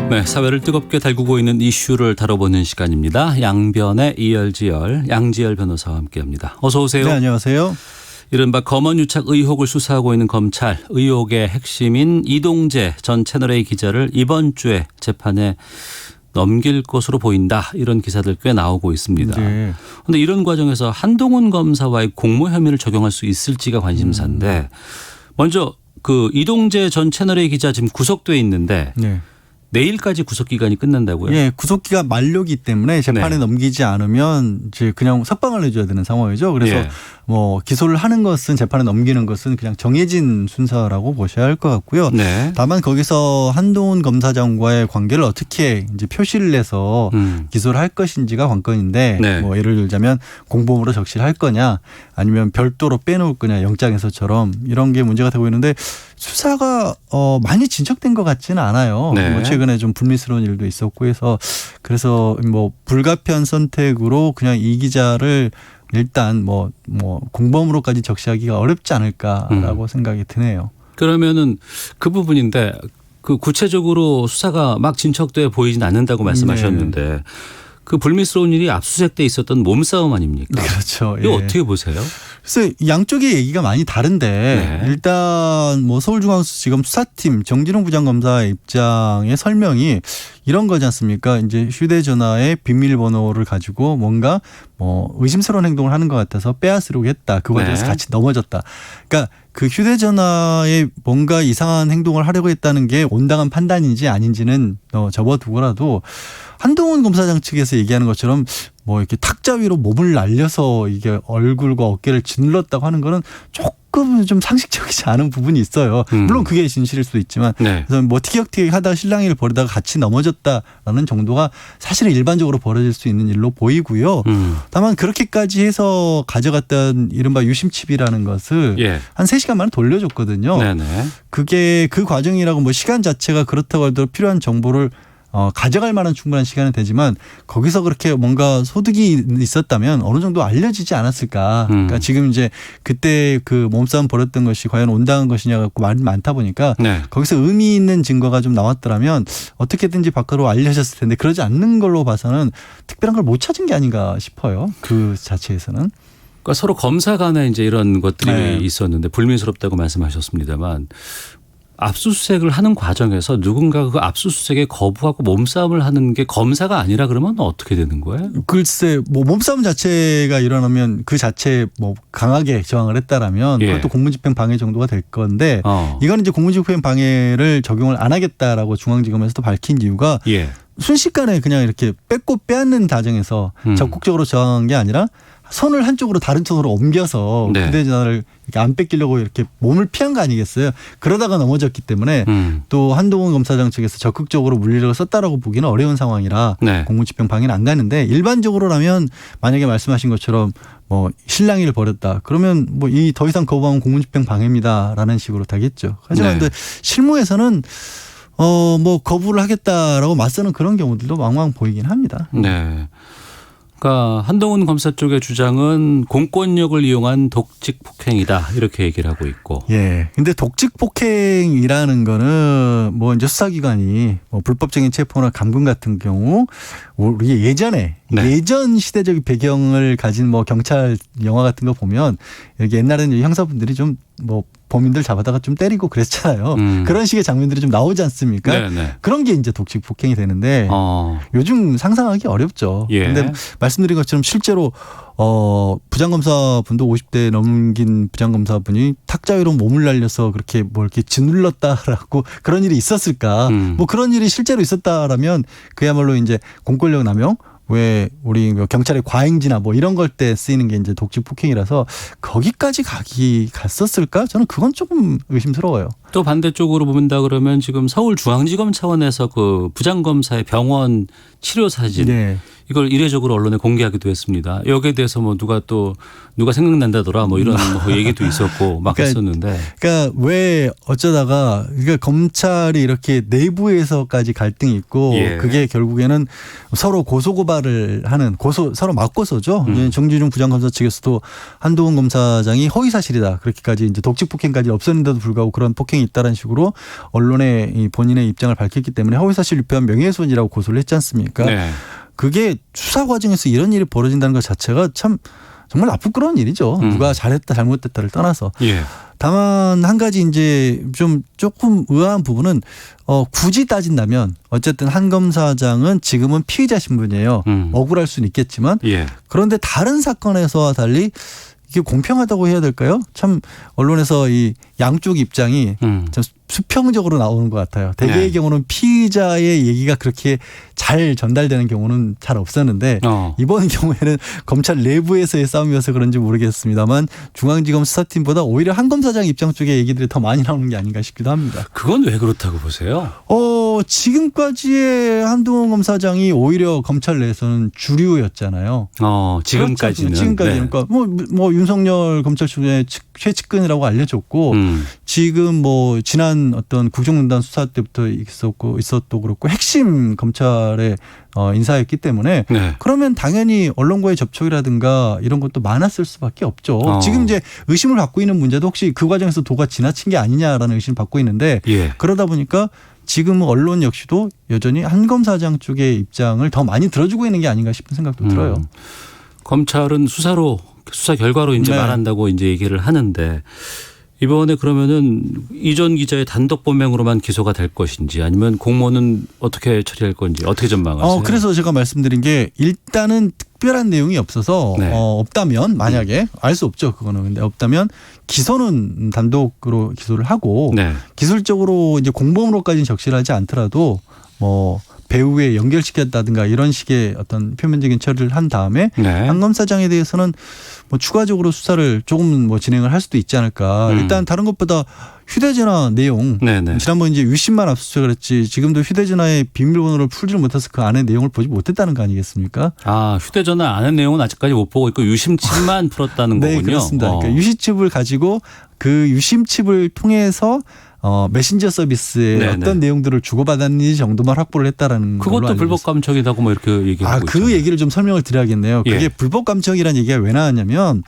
네, 사회를 뜨겁게 달구고 있는 이슈를 다뤄보는 시간입니다. 양변의 이열지열, 양지열 변호사와 함께합니다. 어서 오세요. 네, 안녕하세요. 이른바 검언유착 의혹을 수사하고 있는 검찰, 의혹의 핵심인 이동재 전 채널A 기자를 이번 주에 재판에 넘길 것으로 보인다. 이런 기사들 꽤 나오고 있습니다. 그런데 네. 이런 과정에서 한동훈 검사와의 공모 혐의를 적용할 수 있을지가 관심사인데 먼저 그 이동재 전 채널A 기자 지금 구속돼 있는데 네. 내일까지 구속 기간이 끝난다고요? 예, 구속기가 만료기 때문에 재판에 네. 넘기지 않으면 이제 그냥 석방을 내줘야 되는 상황이죠. 그래서 예. 뭐 기소를 하는 것은 재판에 넘기는 것은 그냥 정해진 순서라고 보셔야 할 것 같고요. 네. 다만 거기서 한동훈 검사장과의 관계를 어떻게 이제 표시를 해서 기소를 할 것인지가 관건인데 네. 뭐 예를 들자면 공범으로 적시를 할 거냐 아니면 별도로 빼놓을 거냐 영장에서처럼 이런 게 문제가 되고 있는데 수사가 많이 진척된 것 같지는 않아요. 네. 뭐 최근에 좀 불미스러운 일도 있었고 해서 그래서 뭐 불가피한 선택으로 그냥 이 기자를 일단 뭐 공범으로까지 적시하기가 어렵지 않을까라고 생각이 드네요. 그러면은 그 부분인데 그 구체적으로 수사가 막 진척돼 보이진 않는다고 말씀하셨는데 네. 그 불미스러운 일이 압수수색 때 있었던 몸싸움 아닙니까? 그렇죠. 이거 예. 어떻게 보세요? 글쎄 양쪽의 얘기가 많이 다른데 네. 일단 뭐 서울중앙지검 수사팀 정진웅 부장검사의 입장의 설명이 이런 거지 않습니까? 이제 휴대전화의 비밀번호를 가지고 뭔가 뭐 의심스러운 행동을 하는 것 같아서 빼앗으려고 했다. 그 과정에서 네. 같이 넘어졌다. 그러니까 그 휴대전화에 뭔가 이상한 행동을 하려고 했다는 게 온당한 판단인지 아닌지는 접어두고라도 한동훈 검사장 측에서 얘기하는 것처럼 뭐 이렇게 탁자 위로 몸을 날려서 이게 얼굴과 어깨를 짓눌렀다고 하는 거는 조금 좀 상식적이지 않은 부분이 있어요. 물론 그게 진실일 수도 있지만 네. 그래서 뭐 티격태격 하다가 실랑이를 벌이다가 같이 넘어졌다라는 정도가 사실은 일반적으로 벌어질 수 있는 일로 보이고요. 다만 그렇게까지 해서 가져갔던 이른바 유심칩이라는 것을 예. 한 3시간 만에 돌려줬거든요. 네네. 그게 그 과정이라고 뭐 시간 자체가 그렇다고 하더라도 필요한 정보를 가져갈 만한 충분한 시간은 되지만 거기서 그렇게 뭔가 소득이 있었다면 어느 정도 알려지지 않았을까. 그러니까 지금 이제 그때 그 몸싸움 벌였던 것이 과연 온당한 것이냐 갖고 말이 많다 보니까 네. 거기서 의미 있는 증거가 좀 나왔더라면 어떻게든지 밖으로 알려졌을 텐데 그러지 않는 걸로 봐서는 특별한 걸 못 찾은 게 아닌가 싶어요. 그 자체에서는. 그러니까 서로 검사 간에 이제 이런 것들이 네. 있었는데 불미스럽다고 말씀하셨습니다만 압수수색을 하는 과정에서 누군가 그 압수수색에 거부하고 몸싸움을 하는 게 검사가 아니라 그러면 어떻게 되는 거예요? 글쎄 뭐 몸싸움 자체가 일어나면 그 자체에 뭐 강하게 저항을 했다라면 예. 그것도 공무집행 방해 정도가 될 건데 이거는 이제 공무집행 방해를 적용을 안 하겠다라고 중앙지검에서도 밝힌 이유가 예. 순식간에 그냥 이렇게 뺏고 빼앗는 과정에서 적극적으로 저항한 게 아니라 손을 한쪽으로 다른 쪽으로 옮겨서 네. 휴대전화를 이렇게 안 뺏기려고 이렇게 몸을 피한 거 아니겠어요. 그러다가 넘어졌기 때문에 또 한동훈 검사장 측에서 적극적으로 물리력을 썼다라고 보기는 어려운 상황이라 네. 공무집행 방해는 안 가는데 일반적으로라면 만약에 말씀하신 것처럼 뭐 실랑이를 벌였다. 그러면 뭐 이 더 이상 거부하면 공무집행 방해입니다라는 식으로 되겠죠. 하지만 네. 실무에서는 뭐 거부를 하겠다라고 맞서는 그런 경우들도 왕왕 보이긴 합니다. 네. 그러니까 한동훈 검사 쪽의 주장은 공권력을 이용한 독직 폭행이다 이렇게 얘기를 하고 있고. 예. 근데 독직 폭행이라는 거는 뭐 이제 수사기관이 뭐 불법적인 체포나 감금 같은 경우 우리 예전에 네. 예전 시대적 배경을 가진 뭐 경찰 영화 같은 거 보면 여기 옛날에는 형사분들이 좀 뭐 범인들 잡아다가 좀 때리고 그랬잖아요. 그런 식의 장면들이 좀 나오지 않습니까? 네네. 그런 게 이제 독직 폭행이 되는데 요즘 상상하기 어렵죠. 그런데 예. 말씀드린 것처럼 실제로 부장검사분도 50대 넘긴 부장검사분이 탁자 위로 몸을 날려서 그렇게 뭐 이렇게 짓눌렀다라고 그런 일이 있었을까? 뭐 그런 일이 실제로 있었다라면 그야말로 이제 공권력 남용 왜 우리 경찰의 과잉지나 뭐 이런 걸 때 쓰이는 게 이제 독직 폭행이라서 거기까지 갔었을까? 저는 그건 조금 의심스러워요. 또 반대쪽으로 본다 그러면 지금 서울중앙지검 차원에서 그 부장검사의 병원 치료 사진 네. 이걸 이례적으로 언론에 공개하기도 했습니다. 여기에 대해서 뭐 누가 생각난다더라 뭐 이런 뭐 얘기도 있었고 막 했었는데. 그러니까 왜 어쩌다가 그러니까 검찰이 이렇게 내부에서까지 갈등이 있고 예. 그게 결국에는 서로 고소고발을 하는 서로 맞고서죠. 정진웅 부장검사 측에서도 한동훈 검사장이 허위 사실이다 그렇게까지 이제 독직 폭행까지 없었는데도 불구하고 그런 폭행이 있다는 식으로 언론에 이 본인의 입장을 밝혔기 때문에 허위 사실 유포한 명예훼손이라고 고소를 했지 않습니까? 네. 그게 수사 과정에서 이런 일이 벌어진다는 것 자체가 참 정말 나쁘끄러운 일이죠. 누가 잘했다 잘못됐다를 떠나서. 예. 다만 한 가지 이제 좀 조금 의아한 부분은 굳이 따진다면 어쨌든 한 검사장은 지금은 피의자 신분이에요. 억울할 수는 있겠지만 예. 그런데 다른 사건에서와 달리 이게 공평하다고 해야 될까요? 참 언론에서 이 양쪽 입장이 참 수평적으로 나오는 것 같아요. 대개의 네. 경우는 피의자의 얘기가 그렇게 잘 전달되는 경우는 잘 없었는데 이번 경우에는 검찰 내부에서의 싸움이어서 그런지 모르겠습니다만 중앙지검 수사팀보다 오히려 한 검사장 입장 쪽의 얘기들이 더 많이 나오는 게 아닌가 싶기도 합니다. 그건 왜 그렇다고 보세요? 지금까지의 한동훈 검사장이 오히려 검찰 내에서는 주류였잖아요. 지금까지는. 그렇죠. 지금까지는. 네. 그러니까 뭐 윤석열 검찰총장의 최측근이라고 알려졌고 지금 뭐 지난 어떤 국정농단 수사 때부터 있었고 그렇고 핵심 검찰의 인사였기 때문에 네. 그러면 당연히 언론과의 접촉이라든가 이런 것도 많았을 수밖에 없죠. 지금 이제 의심을 받고 있는 문제도 혹시 그 과정에서 도가 지나친 게 아니냐라는 의심을 받고 있는데 예. 그러다 보니까 지금은 언론 역시도 여전히 한 검사장 쪽의 입장을 더 많이 들어주고 있는 게 아닌가 싶은 생각도 들어요. 검찰은 수사 결과로 이제 네. 말한다고 이제 얘기를 하는데 이번에 그러면은 이전 기자의 단독 범행으로만 기소가 될 것인지 아니면 공모는 어떻게 처리할 건지 어떻게 전망하세요? 그래서 제가 말씀드린 게 일단은 특별한 내용이 없어서 네. 없다면 만약에 알 수 없죠. 그거는. 근데 없다면 기소는 단독으로 기소를 하고 네. 기술적으로 이제 공범으로까지는 적시하지 않더라도 뭐 배후에 연결시켰다든가 이런 식의 어떤 표면적인 처리를 한 다음에 네. 한 검사장에 대해서는 뭐 추가적으로 수사를 조금 뭐 진행을 할 수도 있지 않을까. 일단 다른 것보다 휴대전화 내용 네네. 지난번 이제 유심만 압수수색을 했지 지금도 휴대전화의 비밀번호를 풀지를 못해서 그 안에 내용을 보지 못했다는 거 아니겠습니까? 휴대전화 아는 내용은 아직까지 못 보고 있고 유심칩만 풀었다는 네, 거군요. 그렇습니다. 그러니까 유심칩을 가지고 그 유심칩을 통해서 메신저 서비스에 네네. 어떤 내용들을 주고받았는지 정도만 확보를 했다라는 걸로 그것도 알고 불법 있습니다. 감청이라고 뭐 이렇게 얘기하고 그 있잖아요. 얘기를 좀 설명을 드려야겠네요. 그게 예. 불법 감청이라는 얘기가 왜 나왔냐면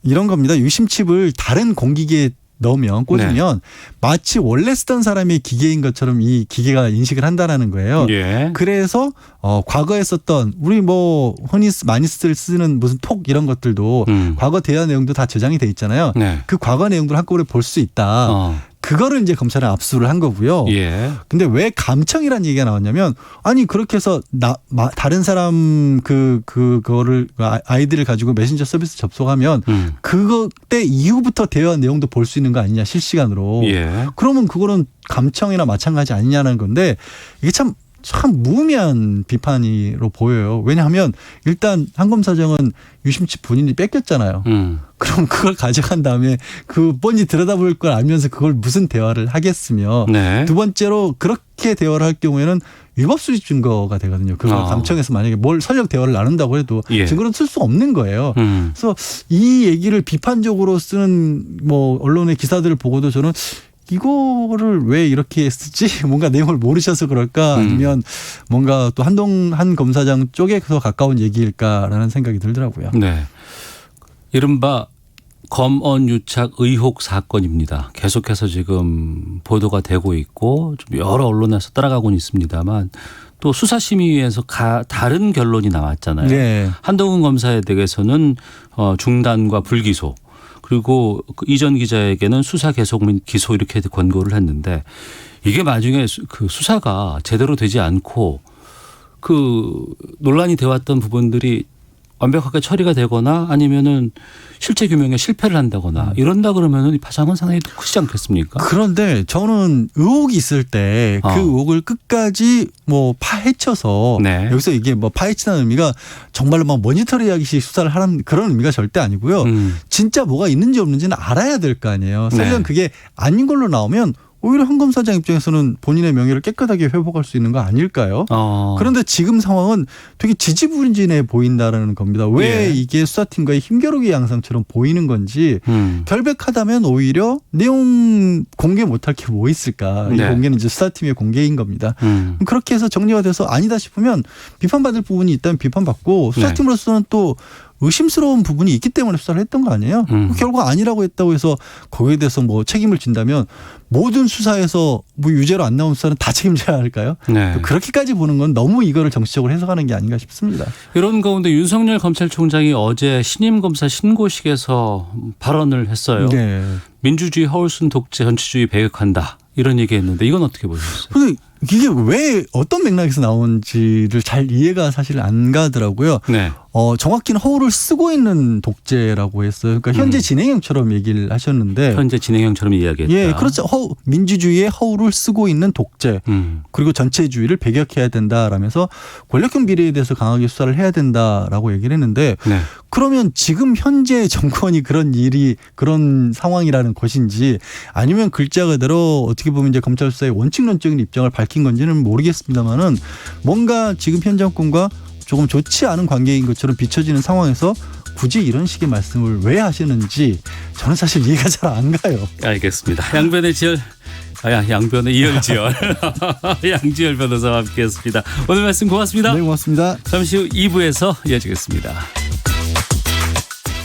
이런 겁니다. 유심칩을 다른 공기계에 넣으면 꽂으면 마치 원래 쓰던 사람의 기계인 것처럼 이 기계가 인식을 한다라는 거예요. 예. 그래서 과거에 썼던 우리 뭐 흔히 많이 쓰는 무슨 톡 이런 것들도 과거 대화 내용도 다 저장이 돼 있잖아요. 네. 그 과거 내용들을 한꺼번에 볼 수 있다. 그거를 이제 검찰은 압수를 한 거고요. 예. 근데 왜 감청이라는 얘기가 나왔냐면 아니 그렇게 해서 다른 사람 그거를 아이디를 가지고 메신저 서비스 접속하면 그때 이후부터 대화 내용도 볼 수 있는 거 아니냐 실시간으로. 예. 그러면 그거는 감청이나 마찬가지 아니냐는 건데 이게 참 무의미한 비판으로 보여요. 왜냐하면 일단 한 검사장은 유심칩 본인이 뺏겼잖아요. 그럼 그걸 가져간 다음에 그 뻔히 들여다볼 걸 알면서 그걸 무슨 대화를 하겠으며 네. 두 번째로 그렇게 대화를 할 경우에는 위법 수집 증거가 되거든요. 그걸 감청해서 만약에 뭘 설령 대화를 나눈다고 해도 예. 증거로 쓸 수 없는 거예요. 그래서 이 얘기를 비판적으로 쓰는 뭐 언론의 기사들을 보고도 저는 이거를 왜 이렇게 쓰지? 뭔가 내용을 모르셔서 그럴까? 아니면 뭔가 또 한 검사장 쪽에서 가까운 얘기일까라는 생각이 들더라고요. 네. 이른바 검언 유착 의혹 사건입니다. 계속해서 지금 보도가 되고 있고 좀 여러 언론에서 따라가고는 있습니다만 또 수사심의위에서 다른 결론이 나왔잖아요. 네. 한동훈 검사에 대해서는 중단과 불기소 그리고 그 이전 기자에게는 수사 계속 및 기소 이렇게 권고를 했는데 이게 나중에 그 수사가 제대로 되지 않고 그 논란이 되었던 부분들이 완벽하게 처리가 되거나 아니면은 실체 규명에 실패를 한다거나 이런다 그러면은 이 파장은 상당히 크지 않겠습니까? 그런데 저는 의혹이 있을 때 그 의혹을 끝까지 뭐 파헤쳐서 네. 여기서 이게 뭐 파헤치는 의미가 정말로 막 모니터링하기식 수사를 하는 그런 의미가 절대 아니고요. 진짜 뭐가 있는지 없는지는 알아야 될 거 아니에요. 설령 네. 그게 아닌 걸로 나오면 오히려 한 검사장 입장에서는 본인의 명예를 깨끗하게 회복할 수 있는 거 아닐까요? 그런데 지금 상황은 되게 지지부진해 보인다라는 겁니다. 왜 예. 이게 수사팀과의 힘겨루기 양상처럼 보이는 건지 결백하다면 오히려 내용 공개 못할 게 뭐 있을까? 이 네. 공개는 이제 수사팀의 공개인 겁니다. 그렇게 해서 정리가 돼서 아니다 싶으면 비판받을 부분이 있다면 비판받고 수사팀으로서는 또 의심스러운 부분이 있기 때문에 수사를 했던 거 아니에요? 결국 아니라고 했다고 해서 거기에 대해서 뭐 책임을 진다면 모든 수사에서 뭐 유죄로 안 나온 수사는 다 책임져야 할까요? 네. 그렇게까지 보는 건 너무 이거를 정치적으로 해석하는 게 아닌가 싶습니다. 이런 가운데 윤석열 검찰총장이 어제 신임 검사 신고식에서 발언을 했어요. 네. 민주주의 허울순 독재 전체주의 배격한다. 이런 얘기했는데 이건 어떻게 보셨어요? 근데 이게 왜 어떤 맥락에서 나온지를 잘 이해가 사실 안 가더라고요. 네. 정확히는 허울을 쓰고 있는 독재라고 했어요. 그러니까 현재 진행형처럼 얘기를 하셨는데. 현재 진행형처럼 이야기했다. 예, 그렇죠. 민주주의의 허울을 쓰고 있는 독재. 그리고 전체주의를 배격해야 된다라면서 권력형 비리에 대해서 강하게 수사를 해야 된다라고 얘기를 했는데 네. 그러면 지금 현재 정권이 그런 상황이라는 것인지 아니면 글자 그대로 어떻게 보면 이제 검찰 수사의 원칙론적인 입장을 밝힌 건지는 모르겠습니다만은 뭔가 지금 현 정권과 조금 좋지 않은 관계인 것처럼 비춰지는 상황에서 굳이 이런 식의 말씀을 왜 하시는지 저는 사실 이해가 잘 안 가요. 알겠습니다. 양변의 지열. 양변의 이열지열. 양지열 변호사와 함께했습니다. 오늘 말씀 고맙습니다. 네, 고맙습니다. 잠시 후 2부에서 이어지겠습니다.